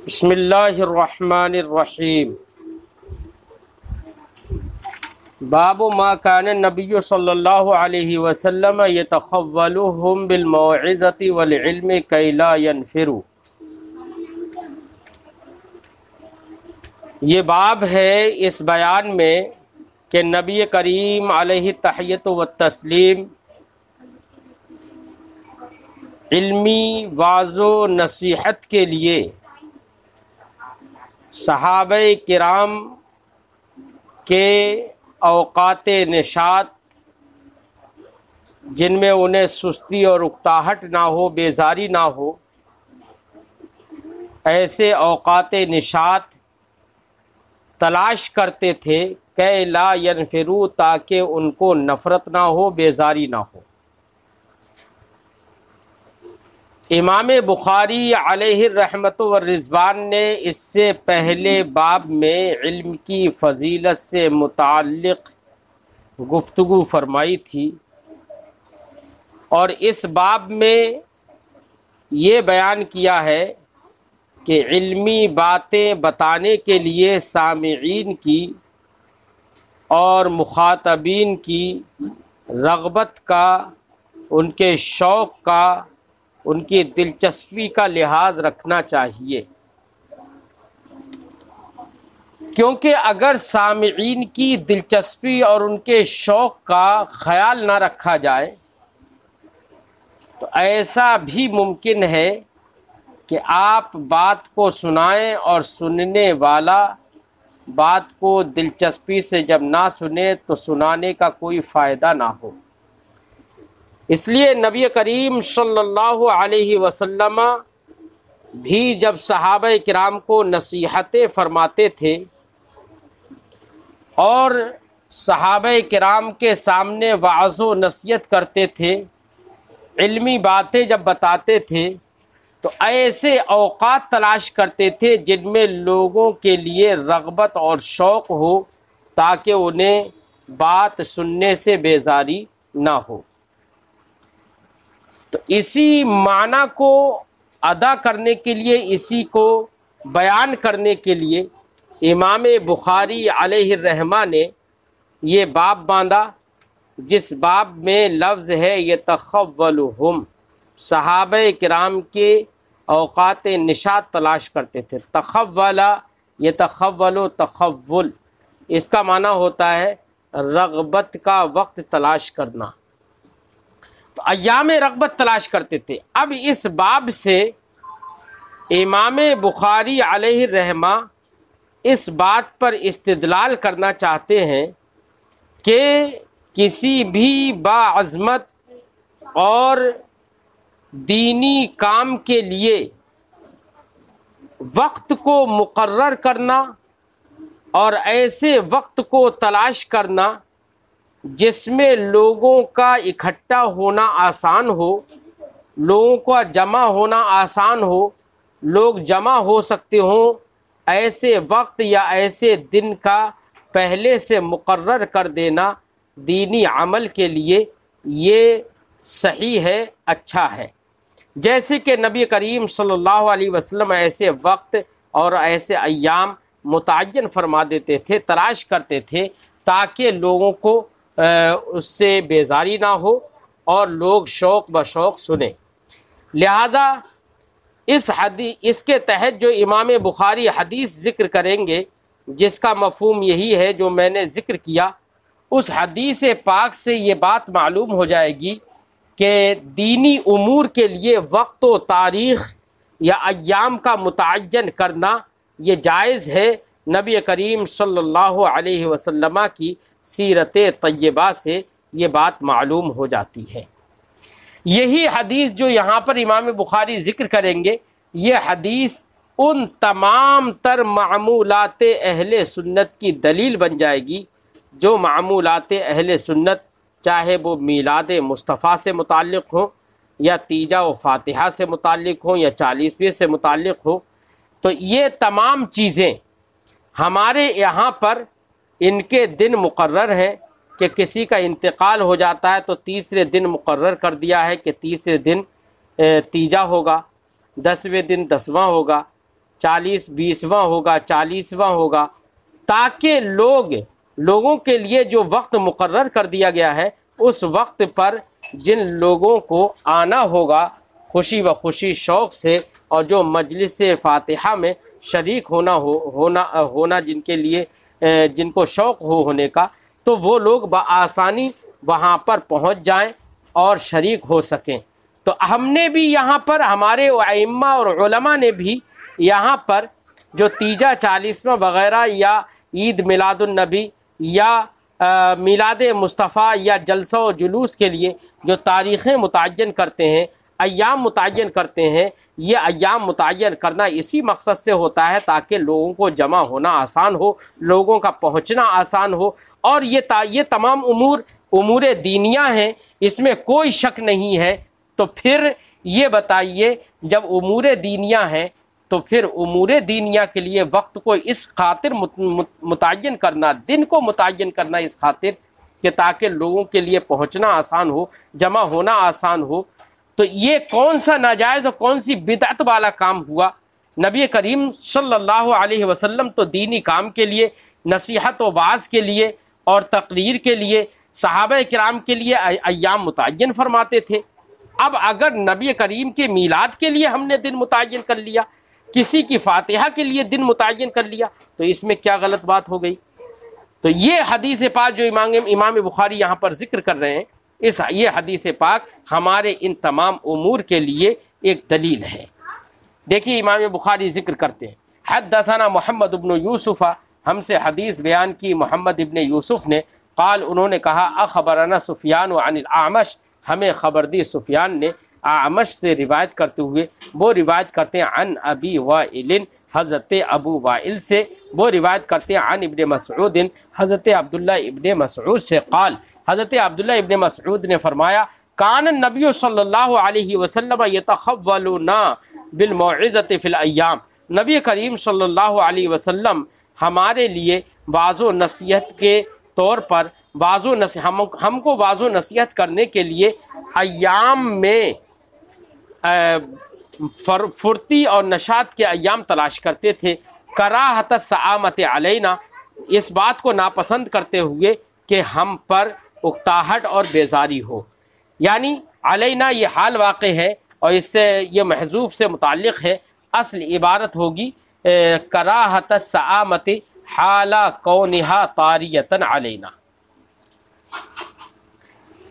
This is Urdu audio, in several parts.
بسم اللہ الرحمن الرحیم۔ باب ما کان النبی صلی اللہ علیہ وسلم یتخولهم بالموعظۃ والعلم کی لا ینفروا۔ یہ باب ہے اس بیان میں کہ نبی کریم علیہ التحیۃ والتسلیم علمی واعظ و نصیحت کے لیے صحابہ کرام کے اوقات نشاط جن میں انہیں سستی اور اکتاہٹ نہ ہو، بیزاری نہ ہو، ایسے اوقات نشاط تلاش کرتے تھے کہ لا ینفروا، تاکہ ان کو نفرت نہ ہو، بیزاری نہ ہو۔ امام بخاری علیہ الرحمۃ والرضوان نے اس سے پہلے باب میں علم کی فضیلت سے متعلق گفتگو فرمائی تھی، اور اس باب میں یہ بیان کیا ہے کہ علمی باتیں بتانے کے لیے سامعین کی اور مخاطبین کی رغبت کا، ان کے شوق کا، ان کی دلچسپی کا لحاظ رکھنا چاہیے، کیونکہ اگر سامعین کی دلچسپی اور ان کے شوق کا خیال نہ رکھا جائے تو ایسا بھی ممکن ہے کہ آپ بات کو سنائیں اور سننے والا بات کو دلچسپی سے جب نہ سنے تو سنانے کا کوئی فائدہ نہ ہو۔ اس لیے نبی کریم صلی اللہ علیہ وسلم بھی جب صحابہ کرام کو نصیحتیں فرماتے تھے اور صحابہ کرام کے سامنے وعظ و نصیحت کرتے تھے، علمی باتیں جب بتاتے تھے تو ایسے اوقات تلاش کرتے تھے جن میں لوگوں کے لیے رغبت اور شوق ہو، تاکہ انہیں بات سننے سے بیزاری نہ ہو۔ تو اسی معنی کو ادا کرنے کے لیے، اسی کو بیان کرنے کے لیے امام بخاری علیہ الرحمہ نے یہ باب باندھا، جس باب میں لفظ ہے یتخولهم۔ صحابہ کرام کے اوقات نشاط تلاش کرتے تھے۔ تخول، یتخول، تخول، اس کا معنی ہوتا ہے رغبت کا وقت تلاش کرنا، تو ایام رغبت تلاش کرتے تھے۔ اب اس باب سے امام بخاری علیہ الرحمہ اس بات پر استدلال کرنا چاہتے ہیں کہ کسی بھی باعظمت اور دینی کام کے لیے وقت کو مقرر کرنا اور ایسے وقت کو تلاش کرنا جس میں لوگوں کا اکٹھا ہونا آسان ہو، لوگوں کا جمع ہونا آسان ہو، لوگ جمع ہو سکتے ہوں، ایسے وقت یا ایسے دن کا پہلے سے مقرر کر دینا دینی عمل کے لیے یہ صحیح ہے، اچھا ہے۔ جیسے کہ نبی کریم صلی اللہ علیہ وسلم ایسے وقت اور ایسے ایام متعین فرما دیتے تھے، تلاش کرتے تھے، تاکہ لوگوں کو اس سے بیزاری نہ ہو اور لوگ شوق بشوق سنیں۔ لہذا اس کے تحت جو امام بخاری حدیث ذکر کریں گے، جس کا مفہوم یہی ہے جو میں نے ذکر کیا، اس حدیث پاک سے یہ بات معلوم ہو جائے گی کہ دینی امور کے لیے وقت و تاریخ یا ایام کا متعین کرنا یہ جائز ہے۔ نبی کریم صلی اللہ علیہ وسلم کی سیرت طیبہ سے یہ بات معلوم ہو جاتی ہے۔ یہی حدیث جو یہاں پر امام بخاری ذکر کریں گے، یہ حدیث ان تمام تر معمولات اہل سنت کی دلیل بن جائے گی جو معمولات اہل سنت، چاہے وہ میلاد مصطفیٰ سے متعلق ہوں یا تیجا و فاتحہ سے متعلق ہوں یا 40ویں سے متعلق ہو، تو یہ تمام چیزیں ہمارے یہاں پر ان کے دن مقرر ہیں کہ کسی کا انتقال ہو جاتا ہے تو تیسرے دن مقرر کر دیا ہے کہ تیسرے دن تیجا ہوگا، 10ویں دن 10واں ہوگا، 40 20واں ہوگا، 40واں ہوگا، تاکہ لوگوں کے لیے جو وقت مقرر کر دیا گیا ہے اس وقت پر جن لوگوں کو آنا ہوگا خوشی و خوشی شوق سے، اور جو مجلس فاتحہ میں شریک ہونا جن کے لیے جن کو شوق ہونے کا، تو وہ لوگ بآسانی وہاں پر پہنچ جائیں اور شریک ہو سکیں۔ تو ہم نے بھی یہاں پر، ہمارے ائمہ اور علماء نے بھی یہاں پر جو تیجا 40واں وغیرہ یا عید میلاد النبی یا میلاد مصطفیٰ یا جلسہ و جلوس کے لیے جو تاریخیں متعین کرتے ہیں، ایام متعین کرتے ہیں، یہ ایام متعین کرنا اسی مقصد سے ہوتا ہے تاکہ لوگوں کو جمع ہونا آسان ہو، لوگوں کا پہنچنا آسان ہو، اور یہ تمام امور دینیہ ہیں، اس میں کوئی شک نہیں ہے۔ تو پھر یہ بتائیے، جب امور دینیہ ہیں تو پھر امور دینیہ کے لیے وقت کو اس خاطر متعین کرنا، دن کو متعین کرنا اس خاطر کہ تاکہ لوگوں کے لیے پہنچنا آسان ہو، جمع ہونا آسان ہو، تو یہ کون سا ناجائز اور کون سی بدعت والا کام ہوا؟ نبی کریم صلی اللہ علیہ وسلم تو دینی کام کے لیے، نصیحت و وعظ کے لیے اور تقریر کے لیے، صحابہ کرام کے لیے ایام متعین فرماتے تھے۔ اب اگر نبی کریم کے میلاد کے لیے ہم نے دن متعین کر لیا، کسی کی فاتحہ کے لیے دن متعین کر لیا، تو اس میں کیا غلط بات ہو گئی؟ تو یہ حدیث پاک جو امام بخاری یہاں پر ذکر کر رہے ہیں، یہ حدیث پاک ہمارے ان تمام امور کے لیے ایک دلیل ہے۔ دیکھیے امام بخاری ذکر کرتے ہیں، حدثنا محمد بن یوسف، ہم سے حدیث بیان کی محمد ابن یوسف نے، قال انہوں نے کہا اخبرنا سفیان عن الاعمش، ہمیں خبر دی سفیان نے اعمش سے روایت کرتے ہوئے، وہ روایت کرتے ہیں عن ابی وائل، حضرت ابو وائل سے، وہ روایت کرتے ہیں عن ابن مسعود، حضرت عبداللہ ابن مسعود سے، قال حضرت عبداللہ ابن مسعود نے فرمایا کان النبی صلی اللہ علیہ وسلم یتخولنا بالموعظۃ فی الایام، نبی کریم صلی اللہ علیہ وسلم ہمارے لیے واعظ و نصیحت کے طور پر ہم کو واعظ و نصیحت کرنے کے لیے ایام میں فرتی اور نشاط کے ایام تلاش کرتے تھے، کراہت السعامۃ علینا، اس بات کو ناپسند کرتے ہوئے کہ ہم پر اکتاہٹ اور بیزاری ہو، یعنی علینا یہ حال واقع ہے اور اس سے یہ محذوف سے متعلق ہے، اصل عبارت ہوگی کراہت السعامۃ حال کونہا طاریۃ علینا،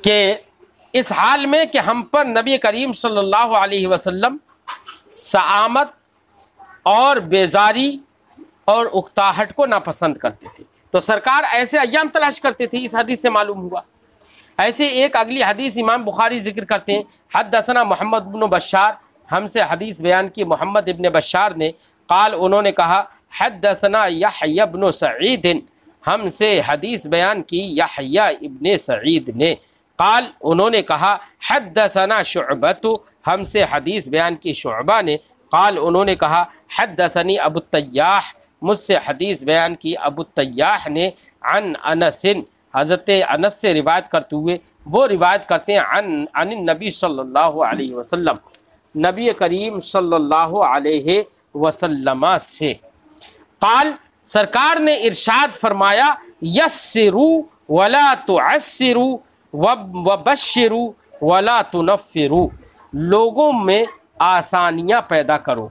کہ اس حال میں کہ ہم پر نبی کریم صلی اللہ علیہ وسلم سعامت اور بیزاری اور اکتاہٹ کو ناپسند کرتے تھے، تو سرکار ایسے ایام تلاش کرتے تھے، اس حدیث سے معلوم ہوا۔ ایسے ایک اگلی حدیث امام بخاری ذکر کرتے ہیں، حدثنا محمد بن بشار، ہم سے حدیث بیان کی محمد ابن بشار نے، قال انہوں نے کہا حدثنا یحییٰ بن سعید، ہم سے حدیث بیان کی یحییٰ ابن سعید نے، قال انہوں نے کہا حدثنا شعبۃ، ہم سے حدیث بیان کی شعبہ نے، قال انہوں نے کہا حدثنی ابو التیاح، مجھ سے حدیث بیان کی ابو التیاح نے، عن انس، حضرت انس سے روایت کرتے ہوئے، وہ روایت کرتے ہیں عن النبی صلی اللہ علیہ وسلم، نبی کریم صلی اللہ علیہ وسلم سے، قال سرکار نے ارشاد فرمایا یسروا ولا تعسروا وبشروا ولا تنفروا، لوگوں میں آسانیاں پیدا کرو،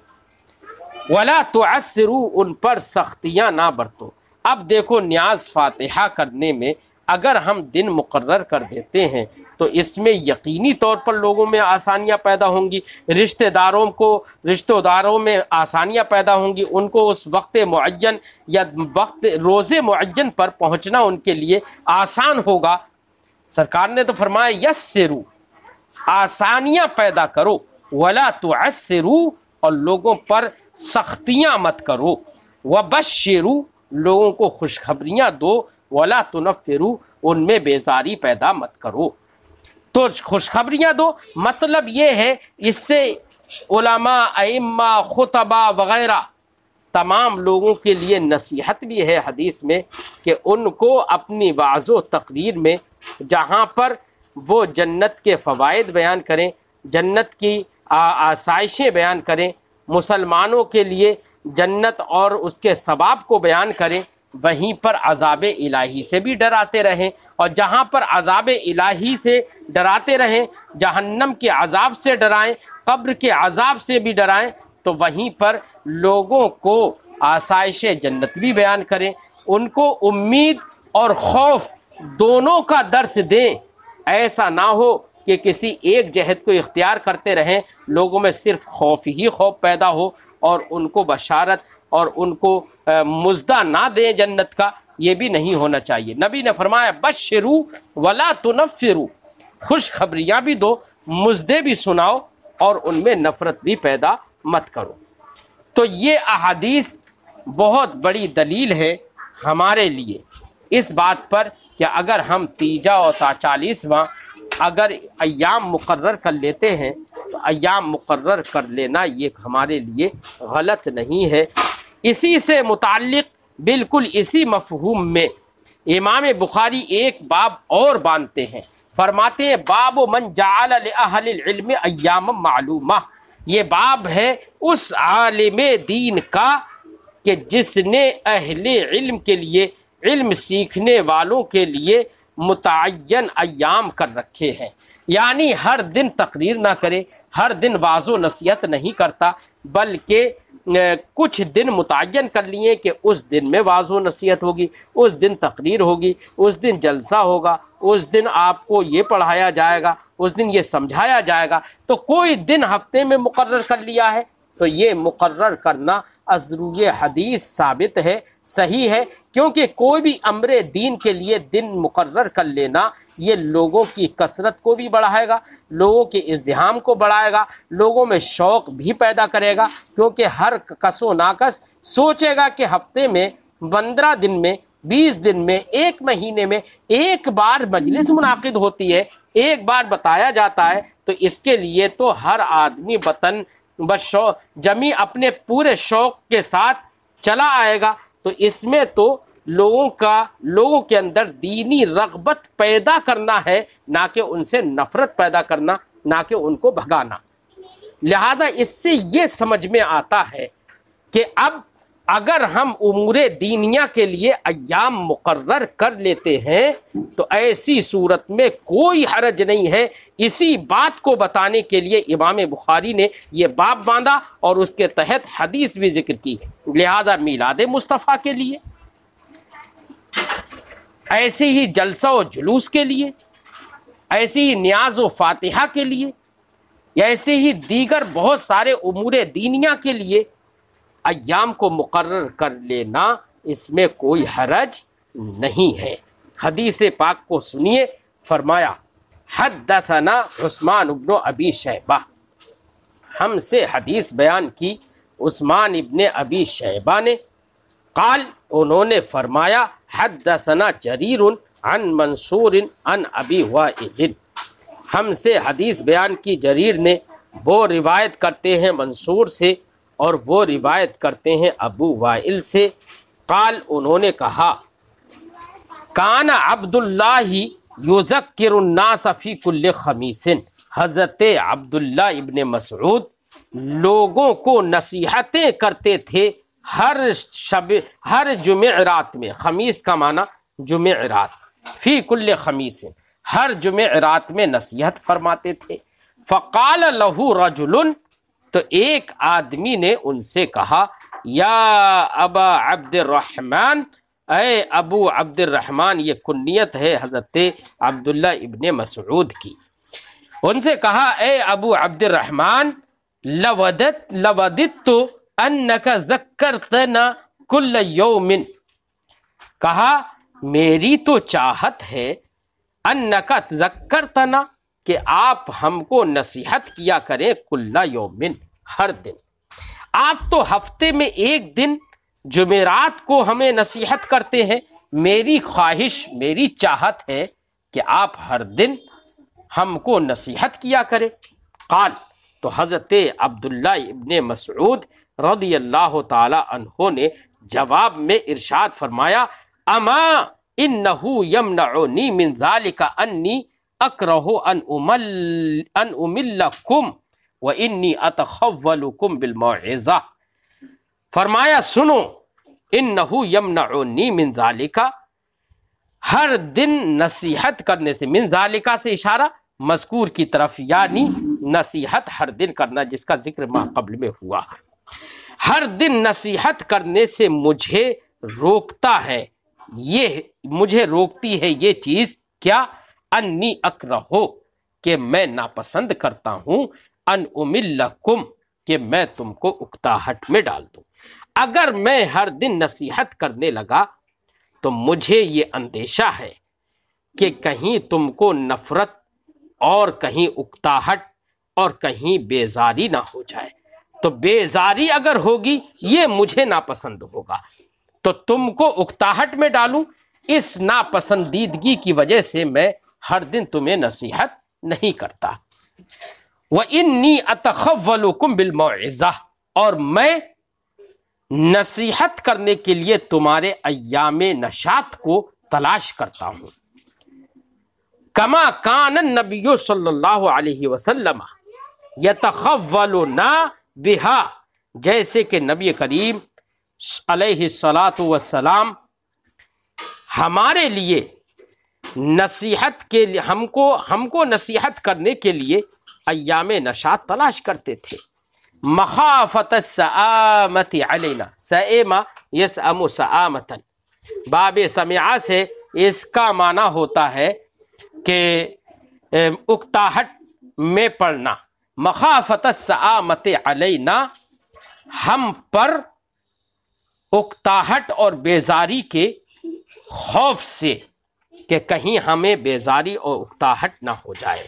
ولا تعسروا، ان پر سختیاں نہ برتو۔ اب دیکھو نیاز فاتحہ کرنے میں اگر ہم دن مقرر کر دیتے ہیں تو اس میں یقینی طور پر لوگوں میں آسانیاں پیدا ہوں گی، رشتہ داروں میں آسانیاں پیدا ہوں گی، ان کو اس وقت معین یا روز معین پر پہنچنا ان کے لیے آسان ہوگا۔ سرکار نے تو فرمایا یسروا، آسانیاں پیدا کرو، ولا تعسروا، اور لوگوں پر سختیاں مت کرو، وبشروا، لوگوں کو خوشخبریاں دو، ولا تنفروا، ان میں بیزاری پیدا مت کرو۔ تو خوشخبریاں دو مطلب یہ ہے، اس سے علماء، ائمہ، خطبہ وغیرہ تمام لوگوں کے لیے نصیحت بھی ہے حدیث میں کہ ان کو اپنی وعظ و تقریر میں جہاں پر وہ جنت کے فوائد بیان کریں، جنت کی آسائشیں بیان کریں، مسلمانوں کے لیے جنت اور اس کے ثواب کو بیان کریں، وہیں پر عذاب الہی سے بھی ڈراتے رہیں، اور جہاں پر عذاب الہی سے ڈراتے رہیں، جہنم کے عذاب سے ڈرائیں، قبر کے عذاب سے بھی ڈرائیں، تو وہیں پر لوگوں کو آسائش جنت بھی بیان کریں، ان کو امید اور خوف دونوں کا درس دیں۔ ایسا نہ ہو کہ کسی ایک جہت کو اختیار کرتے رہیں، لوگوں میں صرف خوف ہی خوف پیدا ہو اور ان کو بشارت اور ان کو مژدہ نہ دیں جنت کا، یہ بھی نہیں ہونا چاہیے۔ نبی نے فرمایا بشروا ولا تنفروا، خوشخبریاں بھی دو، مژدے بھی سناؤ، اور ان میں نفرت بھی پیدا مت کرو۔ تو یہ احادیث بہت بڑی دلیل ہے ہمارے لیے اس بات پر کہ اگر ہم تیجا اور 40واں اگر ایام مقرر کر لیتے ہیں تو ایام مقرر کر لینا یہ ہمارے لیے غلط نہیں ہے۔ اسی سے متعلق بالکل اسی مفہوم میں امام بخاری ایک باب اور باندھتے ہیں، فرماتے ہیں باب من جعل لأہل العلم ایام معلومہ، یہ باب ہے اس عالم دین کا کہ جس نے اہل علم کے لیے، علم سیکھنے والوں کے لیے متعین ایام کر رکھے ہیں، یعنی ہر دن تقریر نہ کرے، ہر دن واعظ و نصیحت نہیں کرتا، بلکہ کچھ دن متعین کر لیے کہ اس دن میں واعظ و نصیحت ہوگی، اس دن تقریر ہوگی، اس دن جلسہ ہوگا، اس دن آپ کو یہ پڑھایا جائے گا، اس دن یہ سمجھایا جائے گا، تو کوئی دن ہفتے میں مقرر کر لیا ہے تو یہ مقرر کرنا از روی حدیث ثابت ہے، صحیح ہے، کیونکہ کوئی بھی امر دین کے لیے دن مقرر کر لینا یہ لوگوں کی کثرت کو بھی بڑھائے گا، لوگوں کے ازدحام کو بڑھائے گا، لوگوں میں شوق بھی پیدا کرے گا، کیونکہ ہر کس و ناکس سوچے گا کہ ہفتے میں 15 دن میں 20 دن میں ایک مہینے میں ایک بار مجلس منعقد ہوتی ہے، ایک بار بتایا جاتا ہے، تو اس کے لیے تو ہر آدمی وطن جمی اپنے پورے شوق کے ساتھ چلا آئے گا، تو اس میں تو لوگوں کے اندر دینی رغبت پیدا کرنا ہے، نہ کہ ان سے نفرت پیدا کرنا، نہ کہ ان کو بھگانا۔ لہذا اس سے یہ سمجھ میں آتا ہے کہ اب اگر ہم امور دینیہ کے لیے ایام مقرر کر لیتے ہیں تو ایسی صورت میں کوئی حرج نہیں ہے۔ اسی بات کو بتانے کے لیے امام بخاری نے یہ باب باندھا اور اس کے تحت حدیث بھی ذکر کی۔ لہذا میلاد مصطفیٰ کے لیے، ایسے ہی جلسہ و جلوس کے لیے، ایسے ہی نیاز و فاتحہ کے لیے، یا ایسے ہی دیگر بہت سارے امور دینیہ کے لیے ایام کو مقرر کر لینا اس میں کوئی حرج نہیں ہے۔ حدیث پاک کو سنیے، فرمایا حدثنا عثمان بن ابی شیبہ، ہم سے حدیث بیان کی عثمان ابن ابی شیبہ نے، قال انہوں نے فرمایا حدثنا جریر عن منصور عن ابی وائل، ہم سے حدیث بیان کی جریر نے، وہ روایت کرتے ہیں منصور سے اور وہ روایت کرتے ہیں ابو وائل سے، قال انہوں نے کہا کان عبداللہ یذکر الناس فی کل خمیس، حضرت عبداللہ ابن مسعود لوگوں کو نصیحتیں کرتے تھے ہر جمعرات میں، خمیس کا معنی جمعرات، فی کل خمیس، ہر جمعرات میں نصیحت فرماتے تھے۔ فقال لہ رجل، تو ایک آدمی نے ان سے کہا یا ابا عبد الرحمن، اے ابو عبد الرحمن، یہ کنیت ہے حضرت عبداللہ ابن مسعود کی، ان سے کہا اے ابو عبد الرحمن لوددت انک ذکرتنا کل یوم، کہا میری تو چاہت ہے انک ذکرتنا، کہ آپ ہم کو نصیحت کیا کریں کل یومن، ہر دن، آپ تو ہفتے میں ایک دن جمعرات کو ہمیں نصیحت کرتے ہیں، میری خواہش، میری چاہت ہے کہ آپ ہر دن ہم کو نصیحت کیا کریں۔ قال، تو حضرت عبداللہ ابن مسعود رضی اللہ تعالی عنہ نے جواب میں ارشاد فرمایا اما انہ یمنعنی من ذلک انی اکرہ ان املکم وانی اتخولکم بالموعظہ، فرمایا سنو انہو یمنعنی من ذالکا، ہر دن نصیحت کرنے سے، من ذالکا سے اشارہ مذکور کی طرف، یعنی نصیحت ہر دن کرنا جس کا ذکر ما قبل میں ہوا، ہر دن نصیحت کرنے سے مجھے روکتا ہے، یہ مجھے روکتی ہے یہ چیز کیا، انی اکرہو کہ میں ناپسند کرتا ہوں، ان املکم کہ میں تم کو اکتاہٹ میں ڈال دوں۔ اگر میں ہر دن نصیحت کرنے لگا تو مجھے یہ اندیشہ ہے کہ کہیں تم کو نفرت اور کہیں اکتاہٹ اور کہیں بیزاری نہ ہو جائے، تو بیزاری اگر ہوگی یہ مجھے ناپسند ہوگا، تو تم کو اکتاہٹ میں ڈالوں، اس ناپسندیدگی کی وجہ سے میں ہر دن تمہیں نصیحت نہیں کرتا۔ وَإِنِّي أَتَخَوَّلُكُمْ بِالْمَوْعِظَةِ، اور میں نصیحت کرنے کے لیے تمہارے ایام نشاط کو تلاش کرتا ہوں۔ کما کان النبی صلی اللہ علیہ وسلم یتخولنا بہا، جیسے کہ نبی کریم علیہ الصلاۃ والسلام ہمارے لیے نصیحت کے لیے ہم کو نصیحت کرنے کے لیے ایام نشاط تلاش کرتے تھے۔ مخافت السآمۃ علینا، سئم یسأم سآمۃ، باب سمعہ سے اس کا معنی ہوتا ہے کہ اکتاہٹ میں پڑنا۔ مخافت السآمۃ علینا، ہم پر اکتاہٹ اور بیزاری کے خوف سے کہ کہیں ہمیں بیزاری اور اکتاہٹ نہ ہو جائے۔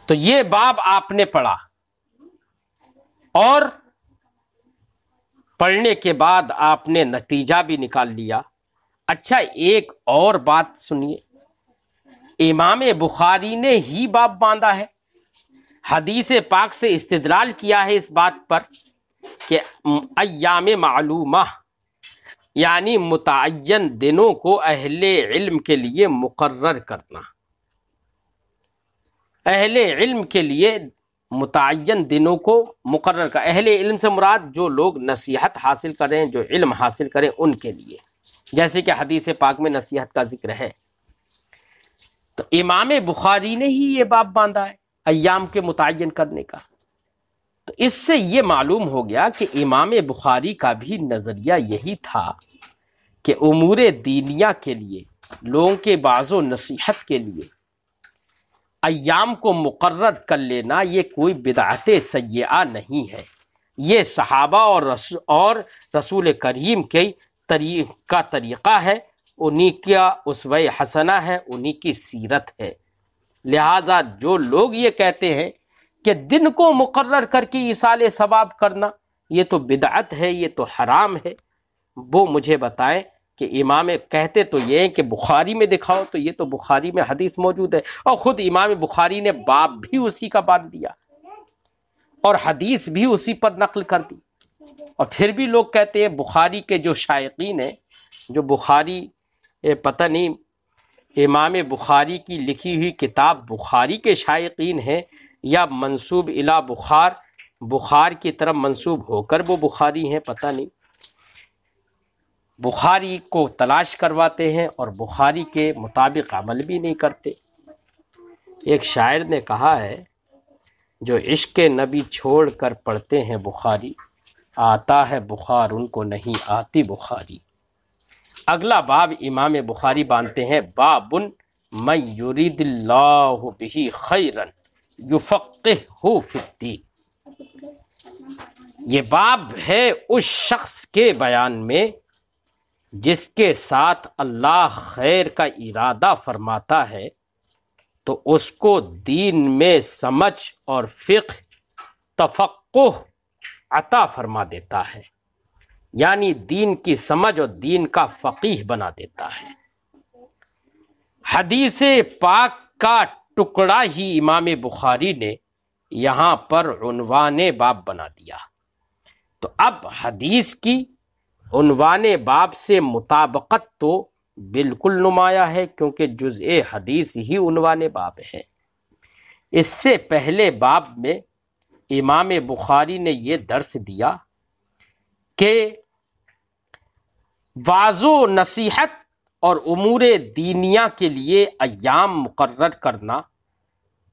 تو یہ باب آپ نے پڑھا، اور پڑھنے کے بعد آپ نے نتیجہ بھی نکال لیا۔ اچھا ایک اور بات سنیے، امام بخاری نے ہی باب باندھا ہے، حدیث پاک سے استدلال کیا ہے اس بات پر کہ ایام معلومہ یعنی متعین دنوں کو اہل علم کے لیے مقرر کرنا، اہل علم کے لیے متعین دنوں کو مقرر کر، اہل علم سے مراد جو لوگ نصیحت حاصل کریں، جو علم حاصل کریں ان کے لیے، جیسے کہ حدیث پاک میں نصیحت کا ذکر ہے۔ تو امام بخاری نے ہی یہ باب باندھا ہے ایام کے متعین کرنے کا۔ تو اس سے یہ معلوم ہو گیا کہ امام بخاری کا بھی نظریہ یہی تھا کہ امور دینیہ کے لیے، لوگوں کے بعض و نصیحت کے لیے ایام کو مقرر کر لینا یہ کوئی بدعت سیئہ نہیں ہے، یہ صحابہ اور رسول کریم کے طریقہ ہے، انہی کا اسوہ حسنہ ہے، انہی کی سیرت ہے۔ لہذا جو لوگ یہ کہتے ہیں کہ دن کو مقرر کر کے ایصال ثواب کرنا یہ تو بدعت ہے، یہ تو حرام ہے، وہ مجھے بتائیں کہ امام کہتے تو یہ ہیں کہ بخاری میں دکھاؤ، تو یہ تو بخاری میں حدیث موجود ہے، اور خود امام بخاری نے باب بھی اسی کا باندھ دیا اور حدیث بھی اسی پر نقل کر دی۔ اور پھر بھی لوگ کہتے ہیں بخاری کے جو شائقین ہیں، جو بخاری پتہ نہیں امام بخاری کی لکھی ہوئی کتاب بخاری کے شائقین ہیں یا منسوب الی بخار کی طرف منسوب ہو کر وہ بخاری ہیں، پتہ نہیں، بخاری کو تلاش کرواتے ہیں اور بخاری کے مطابق عمل بھی نہیں کرتے۔ ایک شاعر نے کہا ہے، جو عشق نبی چھوڑ کر پڑھتے ہیں بخاری، آتا ہے بخار ان کو نہیں آتی بخاری۔ اگلا باب امام بخاری باندھتے ہیں، باب من یرید اللہ بہ خیرا یفقہہ فی الدین۔ یہ باب ہے اس شخص کے بیان میں جس کے ساتھ اللہ خیر کا ارادہ فرماتا ہے تو اس کو دین میں سمجھ اور فقہ تفقہ عطا فرما دیتا ہے، یعنی دین کی سمجھ اور دین کا فقیہ بنا دیتا ہے۔ حدیث پاک کا ٹکڑا ہی امام بخاری نے یہاں پر عنوان باب بنا دیا۔ تو اب حدیث کی عنوان باب سے مطابقت تو بالکل نمایاں ہے، کیونکہ جزء حدیث ہی عنوان باب ہے۔ اس سے پہلے باب میں امام بخاری نے یہ درس دیا کہ واعظ و نصیحت اور امور دینیہ کے لیے ایام مقرر کرنا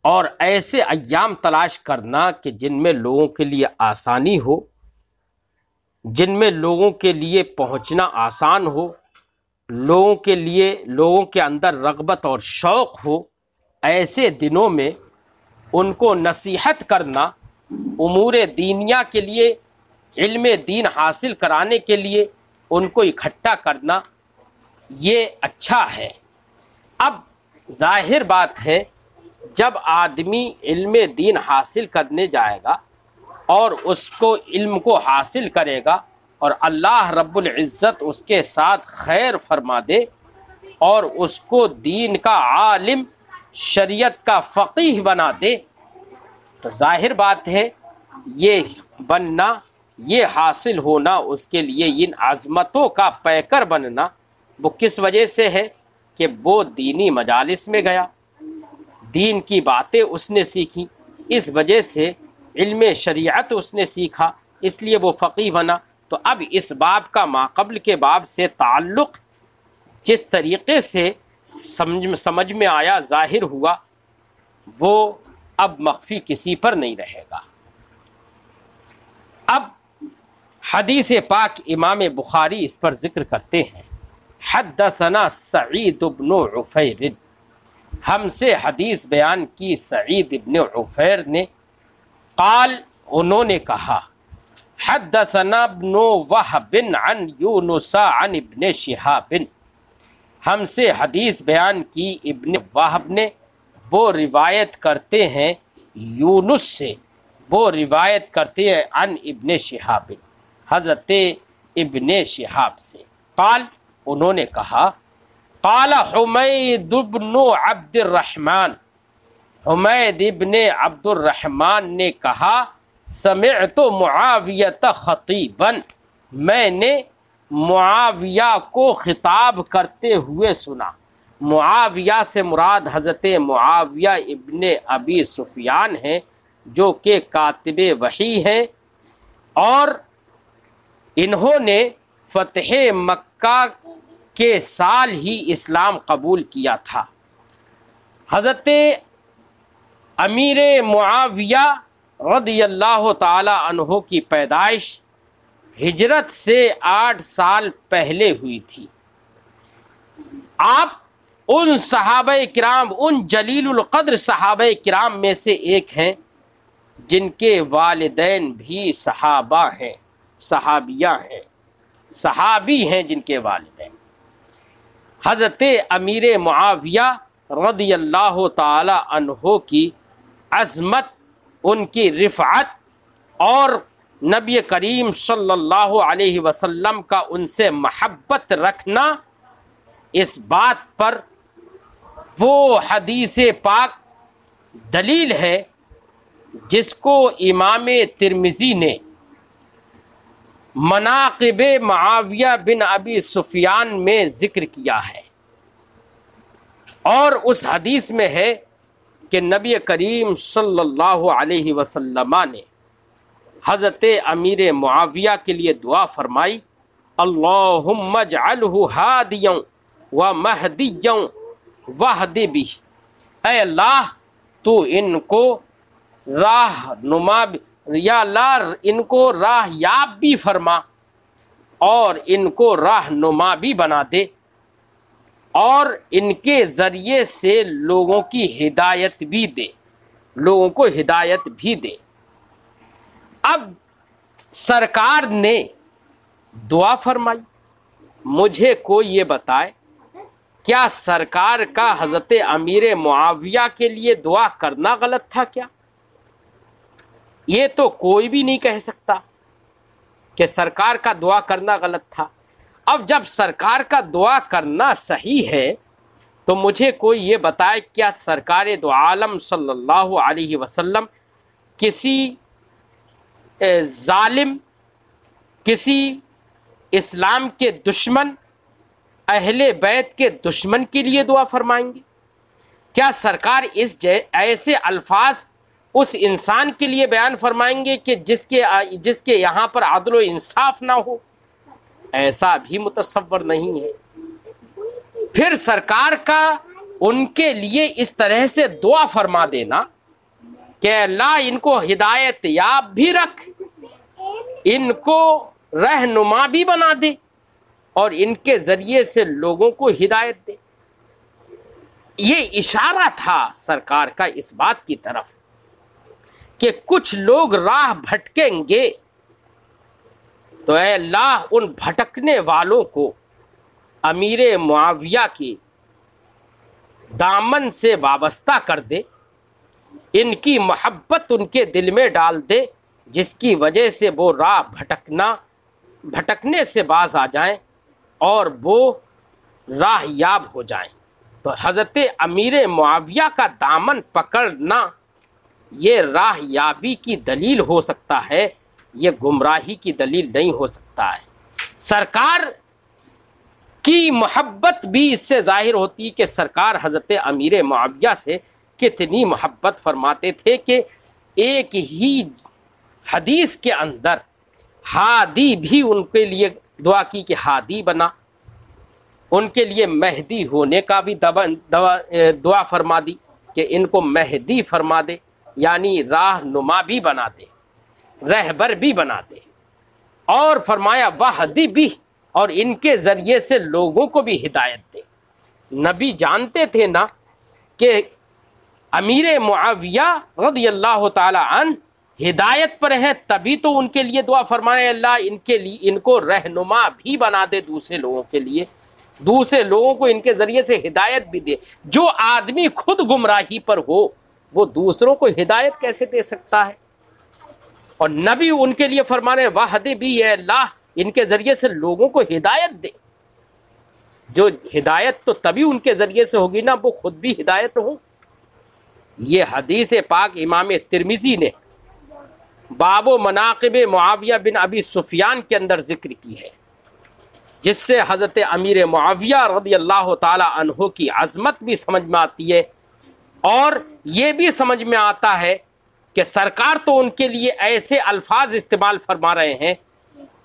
اور ایسے ایام تلاش کرنا کہ جن میں لوگوں کے لیے آسانی ہو، جن میں لوگوں کے لیے پہنچنا آسان ہو، لوگوں کے اندر رغبت اور شوق ہو، ایسے دنوں میں ان کو نصیحت کرنا، امور دینیہ کے لیے، علم دین حاصل کرانے کے لیے ان کو اکٹھا کرنا، یہ اچھا ہے۔ اب ظاہر بات ہے جب آدمی علم دین حاصل کرنے جائے گا اور اس کو علم کو حاصل کرے گا اور اللہ رب العزت اس کے ساتھ خیر فرما دے اور اس کو دین کا عالم، شریعت کا فقیہ بنا دے، تو ظاہر بات ہے یہ بننا، یہ حاصل ہونا، اس کے لیے ان عظمتوں کا پیکر بننا، وہ کس وجہ سے ہے کہ وہ دینی مجالس میں گیا، دین کی باتیں اس نے سیکھی، اس وجہ سے علم شریعت اس نے سیکھا، اس لیے وہ فقیہ بنا۔ تو اب اس باب کا ماقبل کے باب سے تعلق جس طریقے سے سمجھ میں آیا، ظاہر ہوا، وہ اب مخفی کسی پر نہیں رہے گا۔ اب حدیث پاک امام بخاری اس پر ذکر کرتے ہیں، حدثنا سعید بن عفیر، ہم سے حدیث بیان کی سعید بن عفیر نے، قال، انہوں نے کہا، حدثنا ابن وہب عن یونس عن ابن شہاب، ہم سے حدیث بیان کی ابن وہب نے، وہ روایت کرتے ہیں یونس سے، وہ روایت کرتے ہیں عن ابن شہاب، حضرت ابن شہاب سے، قال، انہوں نے کہا، قال حمید بن عبد الرحمن، حمید ابن عبد الرحمن نے کہا، سمعت معاویۃ خطیبا، میں نے معاویہ کو خطاب کرتے ہوئے سنا۔ معاویہ سے مراد حضرت معاویہ ابن ابی سفیان ہیں، جو کہ کاتب وحی ہیں، اور انہوں نے فتح مکہ کے سال ہی اسلام قبول کیا تھا۔ حضرت امیر معاویہ رضی اللہ تعالی عنہ کی پیدائش ہجرت سے 8 سال پہلے ہوئی تھی۔ آپ ان صحابہ کرام، ان جلیل القدر صحابہ کرام میں سے ایک ہیں جن کے والدین بھی صحابہ ہیں، صحابیہ ہیں، صحابی ہیں جن کے والدین۔ حضرت امیر معاویہ رضی اللہ تعالی عنہ کی عظمت، ان کی رفعت اور نبی کریم صلی اللہ علیہ وسلم کا ان سے محبت رکھنا، اس بات پر وہ حدیث پاک دلیل ہے جس کو امام ترمذی نے مناقب معاویہ بن ابی سفیان میں ذکر کیا ہے، اور اس حدیث میں ہے کہ نبی کریم صلی اللہ علیہ وسلم نے حضرت امیر معاویہ کے لیے دعا فرمائی، اللہم اجعلہ ہادیا ومہدیا واہد بہ، اے اللہ تو ان کو راہ نما، یا اللہ ان کو راہ یاب بھی فرما اور ان کو راہ نما بھی بنا دے، اور ان کے ذریعے سے لوگوں کی ہدایت بھی دے، لوگوں کو ہدایت بھی دے۔ اب سرکار نے دعا فرمائی، مجھے کوئی یہ بتائے کیا سرکار کا حضرت امیر معاویہ کے لیے دعا کرنا غلط تھا کیا؟ یہ تو کوئی بھی نہیں کہہ سکتا کہ سرکار کا دعا کرنا غلط تھا۔ اب جب سرکار کا دعا کرنا صحیح ہے تو مجھے کوئی یہ بتائے کیا سرکار دو عالم صلی اللہ علیہ وسلم کسی ظالم، کسی اسلام کے دشمن، اہل بیت کے دشمن کے لیے دعا فرمائیں گے؟ کیا سرکار ایسے الفاظ اس انسان کے لیے بیان فرمائیں گے کہ جس کے یہاں پر عدل و انصاف نہ ہو؟ ایسا بھی متصور نہیں ہے۔ پھر سرکار کا ان کے لیے اس طرح سے دعا فرما دینا کہ اللہ ان کو ہدایت یاب بھی رکھ، ان کو رہنما بھی بنا دے، اور ان کے ذریعے سے لوگوں کو ہدایت دے۔ یہ اشارہ تھا سرکار کا اس بات کی طرف کہ کچھ لوگ راہ بھٹکیں گے، تو اے اللہ ان بھٹکنے والوں کو امیر معاویہ کی دامن سے وابستہ کر دے، ان کی محبت ان کے دل میں ڈال دے، جس کی وجہ سے وہ راہ بھٹکنے سے باز آ جائیں اور وہ راہ یاب ہو جائیں۔ تو حضرت امیر معاویہ کا دامن پکڑنا یہ راہ یابی کی دلیل ہو سکتا ہے، یہ گمراہی کی دلیل نہیں ہو سکتا ہے۔ سرکار کی محبت بھی اس سے ظاہر ہوتی ہے کہ سرکار حضرت امیر معاویہ سے کتنی محبت فرماتے تھے کہ ایک ہی حدیث کے اندر ہادی بھی ان کے لیے دعا کی کہ ہادی بنا، ان کے لیے مہدی ہونے کا بھی دعا فرما دی کہ ان کو مہدی فرما دے، یعنی راہ نما بھی بنا دے، رہبر بھی بنا دے، اور فرمایا وہدی بھی، اور ان کے ذریعے سے لوگوں کو بھی ہدایت دے۔ نبی جانتے تھے نا کہ امیر معاویہ رضی اللہ تعالی عنہ ہدایت پر ہیں، تبھی تو ان کے لیے دعا فرمائے اللہ ان کو رہنما بھی بنا دے دوسرے لوگوں کے لیے، دوسرے لوگوں کو ان کے ذریعے سے ہدایت بھی دے۔ جو آدمی خود گمراہی پر ہو وہ دوسروں کو ہدایت کیسے دے سکتا ہے؟ اور نبی ان کے لیے فرمانے وحدی بھی ہے اللہ ان کے ذریعے سے لوگوں کو ہدایت دے۔ جو ہدایت تو تبھی ان کے ذریعے سے ہوگی نا وہ خود بھی ہدایت ہو۔ یہ حدیث پاک امام ترمذی نے باب و مناقب معاویہ بن ابی سفیان کے اندر ذکر کی ہے، جس سے حضرت امیر معاویہ رضی اللہ تعالی عنہ کی عظمت بھی سمجھ میں آتی ہے، اور یہ بھی سمجھ میں آتا ہے کہ سرکار تو ان کے لیے ایسے الفاظ استعمال فرما رہے ہیں،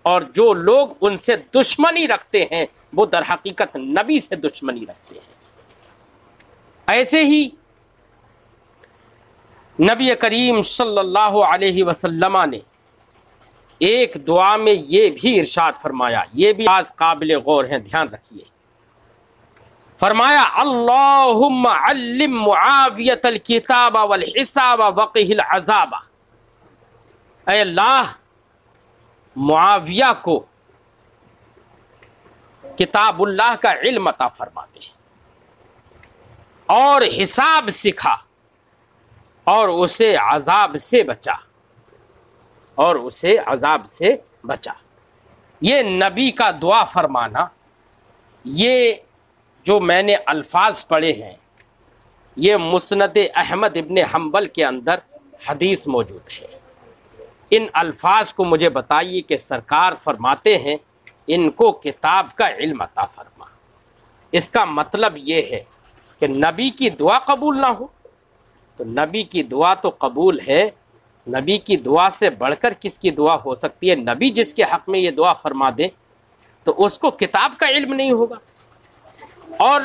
اور جو لوگ ان سے دشمنی رکھتے ہیں وہ در حقیقت نبی سے دشمنی رکھتے ہیں۔ ایسے ہی نبی کریم صلی اللہ علیہ وسلم نے ایک دعا میں یہ بھی ارشاد فرمایا، یہ بھی بعض قابل غور ہیں، دھیان رکھیے۔ فرمایا اللہم علم معاویۃ الکتاب والحساب وقہ العذاب، اے اللہ معاویہ کو کتاب اللہ کا علم عطا فرما دے، اور حساب سکھا، اور اسے عذاب سے بچا، اور اسے عذاب سے بچا۔ یہ نبی کا دعا فرمانا، یہ جو میں نے الفاظ پڑھے ہیں یہ مسند احمد ابن حنبل کے اندر حدیث موجود ہے۔ ان الفاظ کو مجھے بتائیے کہ سرکار فرماتے ہیں ان کو کتاب کا علم عطا فرما، اس کا مطلب یہ ہے کہ نبی کی دعا قبول نہ ہو؟ تو نبی کی دعا تو قبول ہے، نبی کی دعا سے بڑھ کر کس کی دعا ہو سکتی ہے؟ نبی جس کے حق میں یہ دعا فرما دے تو اس کو کتاب کا علم نہیں ہوگا۔ اور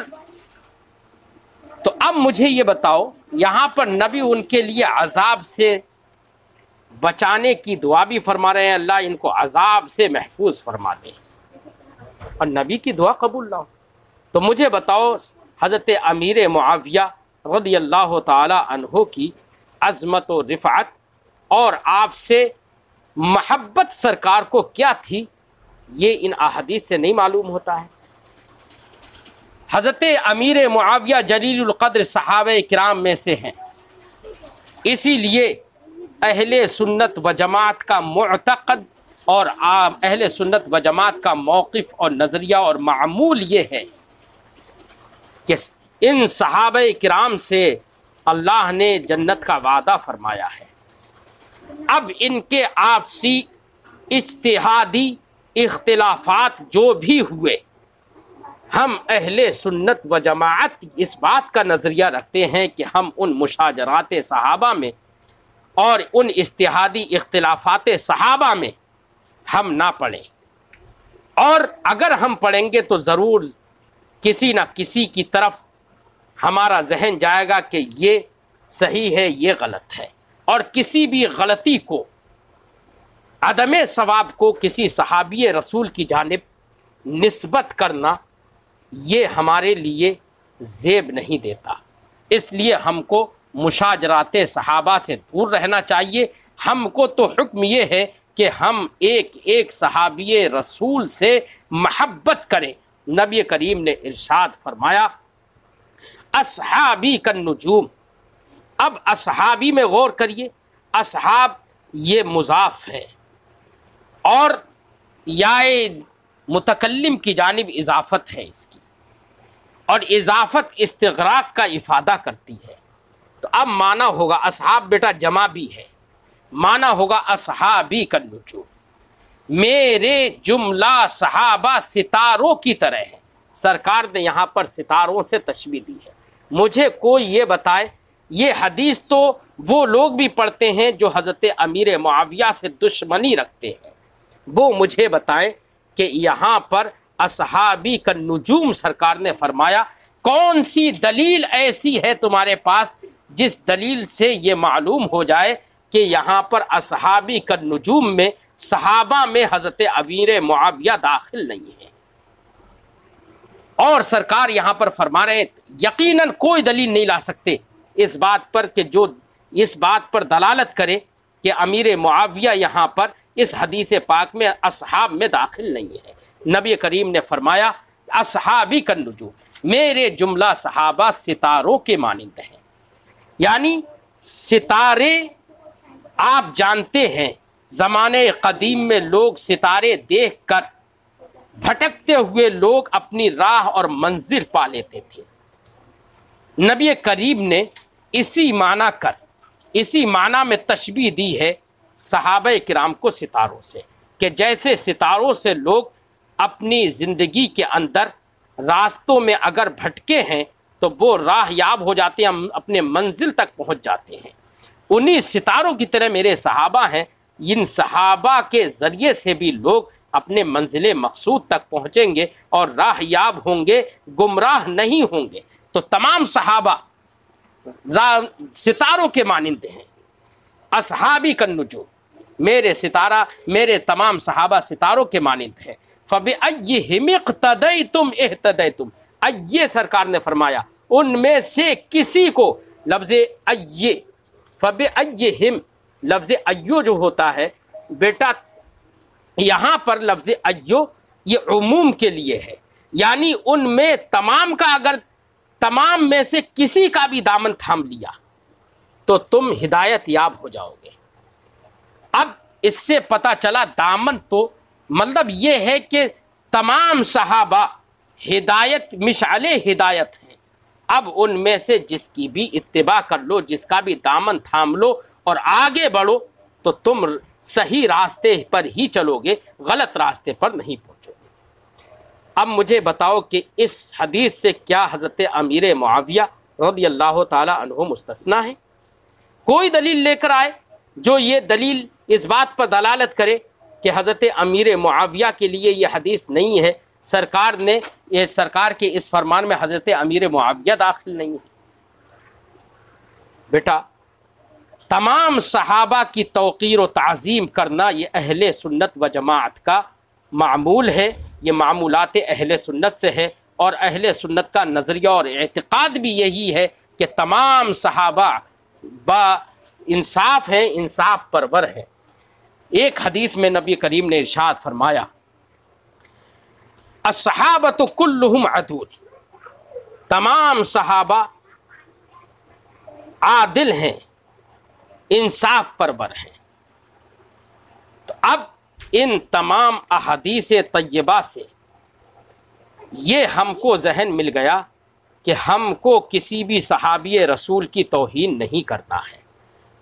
تو اب مجھے یہ بتاؤ، یہاں پر نبی ان کے لیے عذاب سے بچانے کی دعا بھی فرما رہے ہیں، اللہ ان کو عذاب سے محفوظ فرما دے، اور نبی کی دعا قبول نہ ہو؟ تو مجھے بتاؤ حضرت امیر معاویہ رضی اللہ تعالی عنہ کی عظمت و رفعت اور آپ سے محبت سرکار کو کیا تھی، یہ ان احادیث سے نہیں معلوم ہوتا ہے۔ حضرت امیر معاویہ جلیل القدر صحابہ کرام میں سے ہیں، اسی لیے اہل سنت و جماعت کا معتقد اور اہل سنت و جماعت کا موقف اور نظریہ اور معمول یہ ہے کہ ان صحابہ کرام سے اللہ نے جنت کا وعدہ فرمایا ہے۔ اب ان کے آپسی اجتہادی اختلافات جو بھی ہوئے، ہم اہل سنت و جماعت اس بات کا نظریہ رکھتے ہیں کہ ہم ان مشاجرات صحابہ میں اور ان اجتہادی اختلافات صحابہ میں ہم نہ پڑیں، اور اگر ہم پڑھیں گے تو ضرور کسی نہ کسی کی طرف ہمارا ذہن جائے گا کہ یہ صحیح ہے یہ غلط ہے، اور کسی بھی غلطی کو، عدم ثواب کو کسی صحابی رسول کی جانب نسبت کرنا یہ ہمارے لیے زیب نہیں دیتا۔ اس لیے ہم کو مشاجرات صحابہ سے دور رہنا چاہیے۔ ہم کو تو حکم یہ ہے کہ ہم ایک ایک صحابی رسول سے محبت کریں۔ نبی کریم نے ارشاد فرمایا اصحابی کالنجوم۔ اب اصحابی میں غور کریے، اصحاب یہ مضاف ہے اور یا متکلم کی جانب اضافت ہے اس کی، اور اضافت استغراق کا افادہ کرتی ہے۔ تو اب معنی ہوگا اصحاب بیٹا جمع بھی ہے، معنی ہوگا اصحابی کالنجوم، میرے جملہ صحابہ ستاروں کی طرح ہے۔ سرکار نے یہاں پر ستاروں سے تشبیہ دی ہے۔ مجھے کوئی یہ بتائے، یہ حدیث تو وہ لوگ بھی پڑھتے ہیں جو حضرت امیر معاویہ سے دشمنی رکھتے ہیں، وہ مجھے بتائیں کہ یہاں پر اصحابی کالنجوم سرکار نے فرمایا، کون سی دلیل ایسی ہے تمہارے پاس جس دلیل سے یہ معلوم ہو جائے کہ یہاں پر اصحابی کالنجوم میں صحابہ میں حضرت امیر معاویہ داخل نہیں ہے؟ اور سرکار یہاں پر فرما رہے ہیں یقیناً کوئی دلیل نہیں لا سکتے اس بات پر کہ جو اس بات پر دلالت کرے کہ امیر معاویہ یہاں پر اس حدیث پاک میں اصحاب میں داخل نہیں ہے۔ نبی کریم نے فرمایا اصحابی کالنجوم، میرے جملہ صحابہ ستاروں کے مانند ہیں۔ یعنی ستارے آپ جانتے ہیں زمانے قدیم میں لوگ ستارے دیکھ کر بھٹکتے ہوئے لوگ اپنی راہ اور منزل پا لیتے تھے۔ نبی کریم نے اسی معنی میں تشبیہ دی ہے صحابہ کرام کو ستاروں سے، کہ جیسے ستاروں سے لوگ اپنی زندگی کے اندر راستوں میں اگر بھٹکے ہیں تو وہ راہ یاب ہو جاتے ہیں، اپنے منزل تک پہنچ جاتے ہیں۔ انہی ستاروں کی طرح میرے صحابہ ہیں، ان صحابہ کے ذریعے سے بھی لوگ اپنے منزل مقصود تک پہنچیں گے اور راہ یاب ہوں گے، گمراہ نہیں ہوں گے۔ تو تمام صحابہ ستاروں کے مانند ہیں۔ اصحابی کالنجوم، میرے تمام صحابہ ستاروں کے مانند ہیں۔ فَبِأَيِّهِمْ اقْتَدَيْتُمْ اهْتَدَيْتُمْ، ایے سرکار نے فرمایا ان میں سے کسی کو، لفظ ایے، فَبِأَيِّهِمْ، لفظ ایو جو ہوتا ہے بیٹا یہاں پر لفظ ایو یہ عموم کے لیے ہے، یعنی ان میں تمام کا، اگر تمام میں سے کسی کا بھی دامن تھام لیا تو تم ہدایت یاب ہو جاؤ گے۔ اب اس سے پتہ چلا دامن تو مطلب یہ ہے کہ تمام صحابہ ہدایت، مشعل ہدایت ہیں۔ اب ان میں سے جس کی بھی اتباع کر لو، جس کا بھی دامن تھام لو اور آگے بڑھو تو تم صحیح راستے پر ہی چلو گے، غلط راستے پر نہیں پہنچو گے۔ اب مجھے بتاؤ کہ اس حدیث سے کیا حضرت امیر معاویہ رضی اللہ تعالی عنہ مستثنیٰ ہے؟ کوئی دلیل لے کر آئے جو یہ دلیل اس بات پر دلالت کرے کہ حضرت امیر معاویہ کے لیے یہ حدیث نہیں ہے، سرکار کے اس فرمان میں حضرت امیر معاویہ داخل نہیں ہے۔ بیٹا تمام صحابہ کی توقیر و تعظیم کرنا یہ اہل سنت و جماعت کا معمول ہے، یہ معمولات اہل سنت سے ہے، اور اہل سنت کا نظریہ اور اعتقاد بھی یہی ہے کہ تمام صحابہ با انصاف ہیں، انصاف پرور ہیں۔ ایک حدیث میں نبی کریم نے ارشاد فرمایا الصحابۃ کلہم عدول، تمام صحابہ عادل ہیں، انصاف پرور ہیں۔ تو اب ان تمام احادیث طیبہ سے یہ ہم کو ذہن مل گیا کہ ہم کو کسی بھی صحابی رسول کی توہین نہیں کرنا ہے۔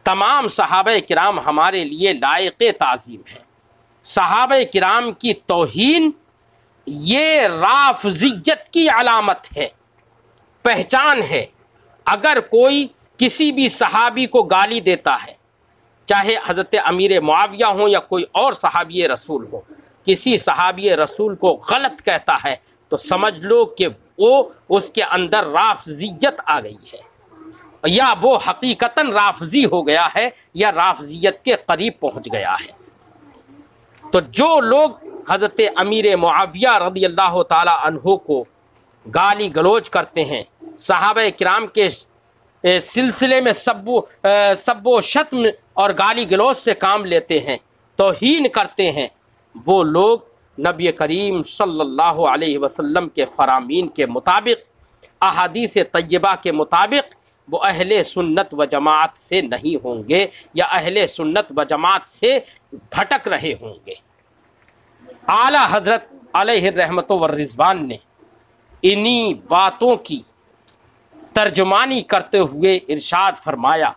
تمام صحابہ کرام ہمارے لیے لائق تعظیم ہے۔ صحابہ کرام کی توہین یہ رافضیت کی علامت ہے، پہچان ہے۔ اگر کوئی کسی بھی صحابی کو گالی دیتا ہے چاہے حضرت امیر معاویہ ہوں یا کوئی اور صحابی رسول ہو، کسی صحابی رسول کو غلط کہتا ہے تو سمجھ لو کہ وہ اس کے اندر رافضیت آ گئی ہے، یا وہ حقیقتاً رافضی ہو گیا ہے یا رافضیت کے قریب پہنچ گیا ہے۔ تو جو لوگ حضرت امیر معاویہ رضی اللہ تعالی عنہ کو گالی گلوچ کرتے ہیں، صحابہ کرام کے سلسلے میں سب و شتم اور گالی گلوچ سے کام لیتے ہیں، توہین کرتے ہیں، وہ لوگ نبی کریم صلی اللہ علیہ وسلم کے فرامین کے مطابق، احادیث طیبہ کے مطابق وہ اہل سنت و جماعت سے نہیں ہوں گے یا اہل سنت و جماعت سے بھٹک رہے ہوں گے۔ اعلیٰ حضرت علیہ الرحمت والرضوان نے انہی باتوں کی ترجمانی کرتے ہوئے ارشاد فرمایا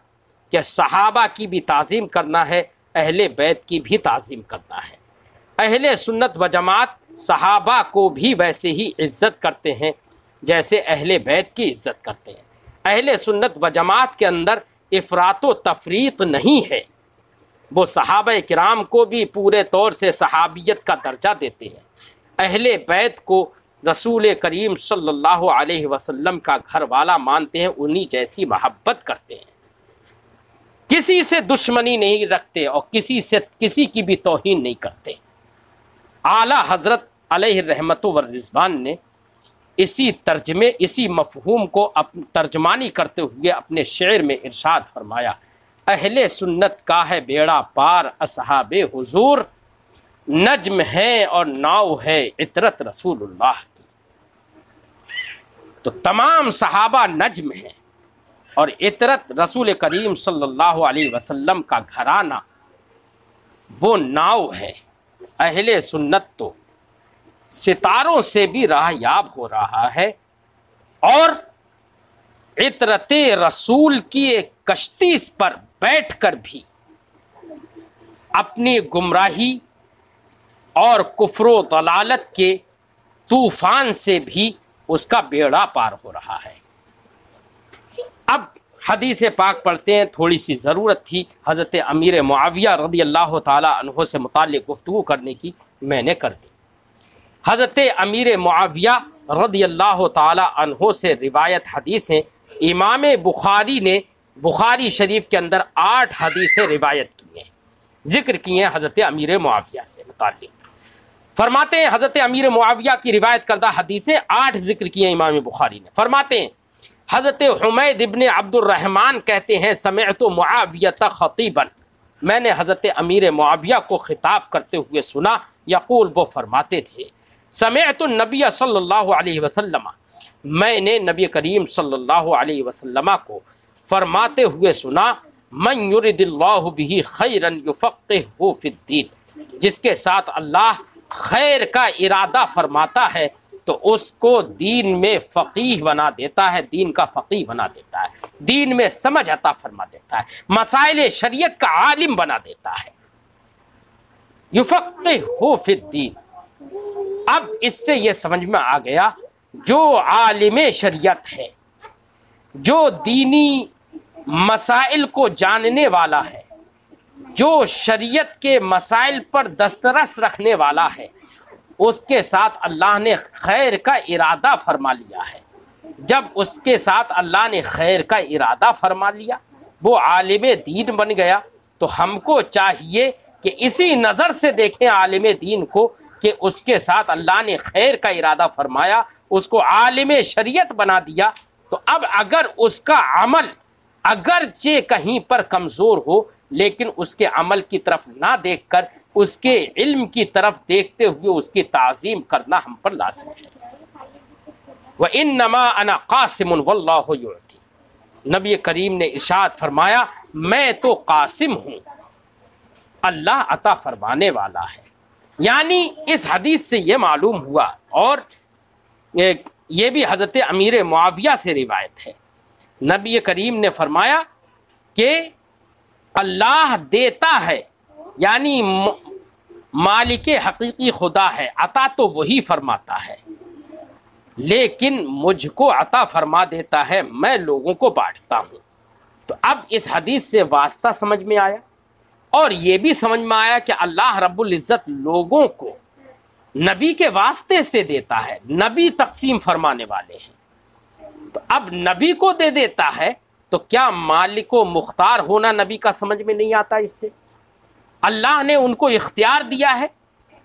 کہ صحابہ کی بھی تعظیم کرنا ہے، اہل بیت کی بھی تعظیم کرنا ہے۔ اہل سنت و جماعت صحابہ کو بھی ویسے ہی عزت کرتے ہیں جیسے اہل بیت کی عزت کرتے ہیں۔ اہل سنت و جماعت کے اندر افراط و تفریط نہیں ہے، وہ صحابہ کرام کو بھی پورے طور سے صحابیت کا درجہ دیتے ہیں، اہل بیت کو رسول کریم صلی اللہ علیہ وسلم کا گھر والا مانتے ہیں، انہی جیسی محبت کرتے ہیں، کسی سے دشمنی نہیں رکھتے اور کسی کی بھی توہین نہیں کرتے۔ اعلیٰ حضرت علیہ الرحمت والرضوان نے اسی مفہوم کو ترجمانی کرتے ہوئے اپنے شعر میں ارشاد فرمایا، اہل سنت کا ہے بیڑا پار اصحاب حضور، نجم ہے اور ناؤ ہے عطرت رسول اللہ کی۔ تو تمام صحابہ نجم ہیں اور عطرت رسول کریم صلی اللہ علیہ وسلم کا گھرانہ وہ ناؤ ہے۔ اہل سنت تو ستاروں سے بھی راہ یاب ہو رہا ہے اور عطرت رسول کی ایک کشتی پر بیٹھ کر بھی اپنی گمراہی اور کفر و ضلالت کے طوفان سے بھی اس کا بیڑا پار ہو رہا ہے۔ اب حدیث پاک پڑھتے ہیں، تھوڑی سی ضرورت تھی حضرت امیر معاویہ رضی اللہ تعالی عنہ سے متعلق گفتگو کرنے کی، میں نے کر دی۔ حضرت امیر معاویہ رضی اللہ تعالی عنہ سے روایت حدیثیں امام بخاری نے بخاری شریف کے اندر 8 حدیثیں روایت کی ہیں، ذکر کی ہیں حضرت امیر معاویہ سے متعلق۔ فرماتے ہیں حضرت امیر معاویہ کی روایت کردہ حدیثیں 8 ذکر کی ہیں امام بخاری نے۔ فرماتے ہیں حضرت حمید ابن عبد الرحمن کہتے ہیں، سمعت معاویہ خطیبا، میں نے حضرت امیر معاویہ کو خطاب کرتے ہوئے سنا، یقول وہ فرماتے تھے، سمعت النبی صلی اللہ علیہ وسلم، میں نے نبی کریم صلی اللہ علیہ وسلم کو فرماتے ہوئے سنا، من یرد اللہ بہ خیرا یفقہہ فی الدین، جس کے ساتھ اللہ خیر کا ارادہ فرماتا ہے تو اس کو دین میں فقیہ بنا دیتا ہے، دین کا فقیہ بنا دیتا ہے، دین میں سمجھ عطا فرما دیتا ہے، مسائل شریعت کا عالم بنا دیتا ہے۔ یفقہہ فی الدین، اب اس سے یہ سمجھ میں آ گیا جو عالم شریعت ہے، جو دینی مسائل کو جاننے والا ہے، جو شریعت کے مسائل پر دسترس رکھنے والا ہے، اس کے ساتھ اللہ نے خیر کا ارادہ فرما لیا ہے۔ جب اس کے ساتھ اللہ نے خیر کا ارادہ فرما لیا، وہ عالم دین بن گیا، تو ہم کو چاہیے کہ اسی نظر سے دیکھیں عالم دین کو کہ اس کے ساتھ اللہ نے خیر کا ارادہ فرمایا، اس کو عالم شریعت بنا دیا، تو اب اگر اس کا عمل اگرچہ کہیں پر کمزور ہو، لیکن اس کے عمل کی طرف نہ دیکھ کر اس کے علم کی طرف دیکھتے ہوئے اس کی تعظیم کرنا ہم پر لازم ہے۔ وَإِنَّمَا أَنَا قَاسِمٌ وَاللَّهُ يُعْطِي، نبی کریم نے ارشاد فرمایا، میں تو قاسم ہوں، اللہ عطا فرمانے والا ہے۔ یعنی اس حدیث سے یہ معلوم ہوا، اور یہ بھی حضرت امیر معاویہ سے روایت ہے، نبی کریم نے فرمایا کہ اللہ دیتا ہے، یعنی مالک حقیقی خدا ہے، عطا تو وہی فرماتا ہے، لیکن مجھ کو عطا فرما دیتا ہے، میں لوگوں کو بانٹتا ہوں۔ تو اب اس حدیث سے واسطہ سمجھ میں آیا اور یہ بھی سمجھ میں آیا کہ اللہ رب العزت لوگوں کو نبی کے واسطے سے دیتا ہے، نبی تقسیم فرمانے والے ہیں، تو اب نبی کو دے دیتا ہے تو کیا مالک و مختار ہونا نبی کا سمجھ میں نہیں آتا؟ اس سے اللہ نے ان کو اختیار دیا ہے،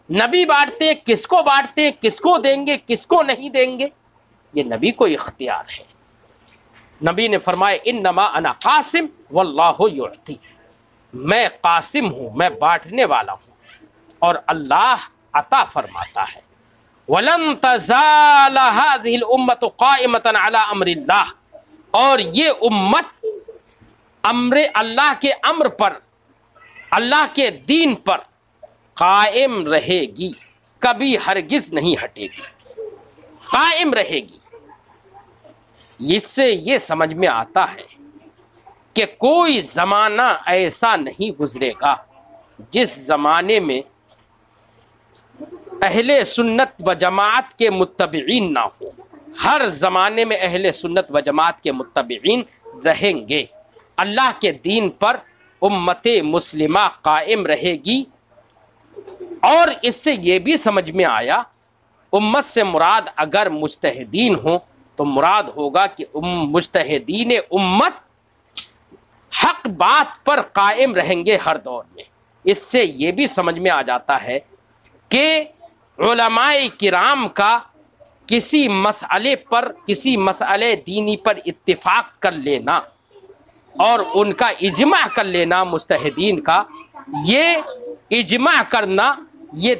نبی بانٹتے، کس کو بانٹتے، کس کو دیں گے، کس کو نہیں دیں گے، یہ نبی کو اختیار ہے۔ نبی نے فرمایا انما انا قاسم واللہ یعطی، میں قاسم ہوں، میں بانٹنے والا ہوں اور اللہ عطا فرماتا ہے۔ وَلَن تَزَالَ هَذِهِ الْأُمَّةُ قَائِمَةً عَلَىٰ أَمْرِ اللَّهِ، اور یہ امت امر اللہ کے امر پر، اللہ کے دین پر قائم رہے گی، کبھی ہرگز نہیں ہٹے گی، قائم رہے گی۔ اس سے یہ سمجھ میں آتا ہے کہ کوئی زمانہ ایسا نہیں گزرے گا جس زمانے میں اہل سنت و جماعت کے متبعین نہ ہو۔ ہر زمانے میں اہل سنت و جماعت کے متبعین رہیں گے، اللہ کے دین پر امت مسلمہ قائم رہے گی۔ اور اس سے یہ بھی سمجھ میں آیا امت سے مراد اگر مجتہدین ہوں تو مراد ہوگا کہ مجتہدین امت حق بات پر قائم رہیں گے ہر دور میں۔ اس سے یہ بھی سمجھ میں آ جاتا ہے کہ علماء کرام کا کسی مسئلے پر، کسی مسئلے دینی پر اتفاق کر لینا اور ان کا اجماع کر لینا مجتہدین کا، یہ اجماع کرنا یہ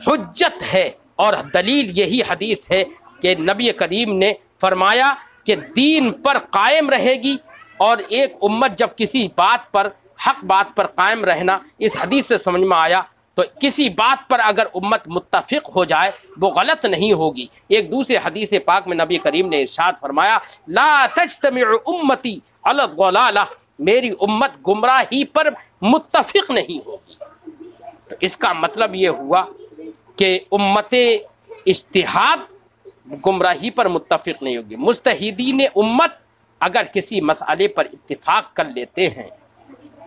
حجت ہے، اور دلیل یہی حدیث ہے کہ نبی کریم نے فرمایا کہ دین پر قائم رہے گی، اور ایک امت جب کسی بات پر، حق بات پر قائم رہنا، اس حدیث سے سمجھ میں آیا تو کسی بات پر اگر امت متفق ہو جائے وہ غلط نہیں ہوگی۔ ایک دوسرے حدیث پاک میں نبی کریم نے ارشاد فرمایا لا تجتمع امتی علی الضلالہ، میری امت گمراہی پر متفق نہیں ہوگی۔ تو اس کا مطلب یہ ہوا کہ امت اجتہاد گمراہی پر متفق نہیں ہوگی۔ مجتہدین امت اگر کسی مسئلے پر اتفاق کر لیتے ہیں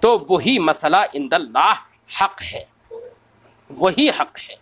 تو وہی مسئلہ عند اللہ حق ہے، وہی حق ہے۔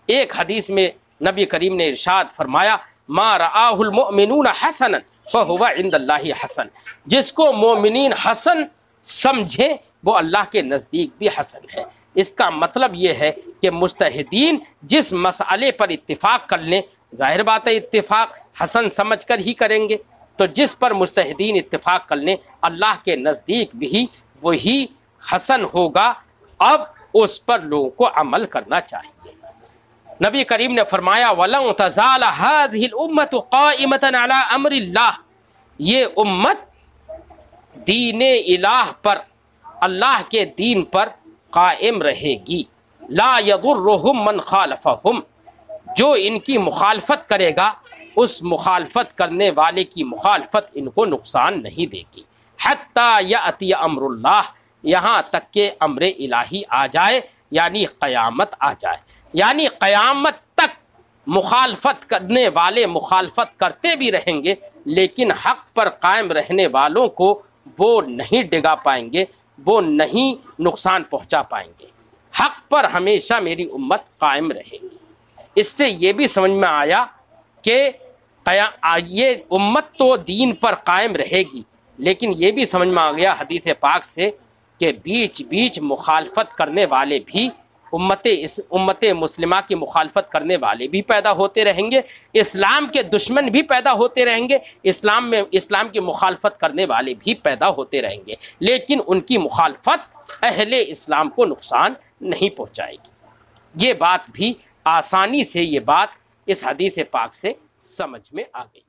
ایک حدیث میں نبی کریم نے ارشاد فرمایا ما رآہ المؤمنون حسنا فہو عند اللہ حسن، جس کو مومنین حسن سمجھیں وہ اللہ کے نزدیک بھی حسن ہے۔ اس کا مطلب یہ ہے کہ مجتہدین جس مسئلے پر اتفاق کر لیں، ظاہر بات ہے اتفاق حسن سمجھ کر ہی کریں گے، تو جس پر مجتہدین اتفاق کر لیں اللہ کے نزدیک بھی وہی حسن ہوگا، اب اس پر لوگوں کو عمل کرنا چاہیے۔ نبی کریم نے فرمایا وَلَن تَزَالَ هَذِهِ الْأُمَّةُ قَائِمَةً عَلَىٰ أَمْرِ اللَّهِ، یہ امت دین الہ پر، اللہ کے دین پر قائم رہے گی۔ لا يضرهم من خالفهم، جو ان کی مخالفت کرے گا اس مخالفت کرنے والے کی مخالفت ان کو نقصان نہیں دے گی۔ حتیٰ یأتی امر اللہ، یہاں تک کہ امر الہی آ جائے، یعنی قیامت آ جائے، یعنی قیامت تک مخالفت کرنے والے مخالفت کرتے بھی رہیں گے، لیکن حق پر قائم رہنے والوں کو وہ نہیں ڈگا پائیں گے، وہ نہیں نقصان پہنچا پائیں گے۔ حق پر ہمیشہ میری امت قائم رہے گی۔ اس سے یہ بھی سمجھ میں آیا کہ یہ امت تو دین پر قائم رہے گی، لیکن یہ بھی سمجھ میں آ گیا حدیث پاک سے کہ بیچ بیچ مخالفت کرنے والے بھی امت مسلمہ کی مخالفت کرنے والے بھی پیدا ہوتے رہیں گے، اسلام کے دشمن بھی پیدا ہوتے رہیں گے، اسلام کی مخالفت کرنے والے بھی پیدا ہوتے رہیں گے، لیکن ان کی مخالفت اہل اسلام کو نقصان نہیں پہنچائے گی۔ یہ بات بھی آسانی سے یہ بات اس حدیث پاک سے سمجھ میں آ گئی۔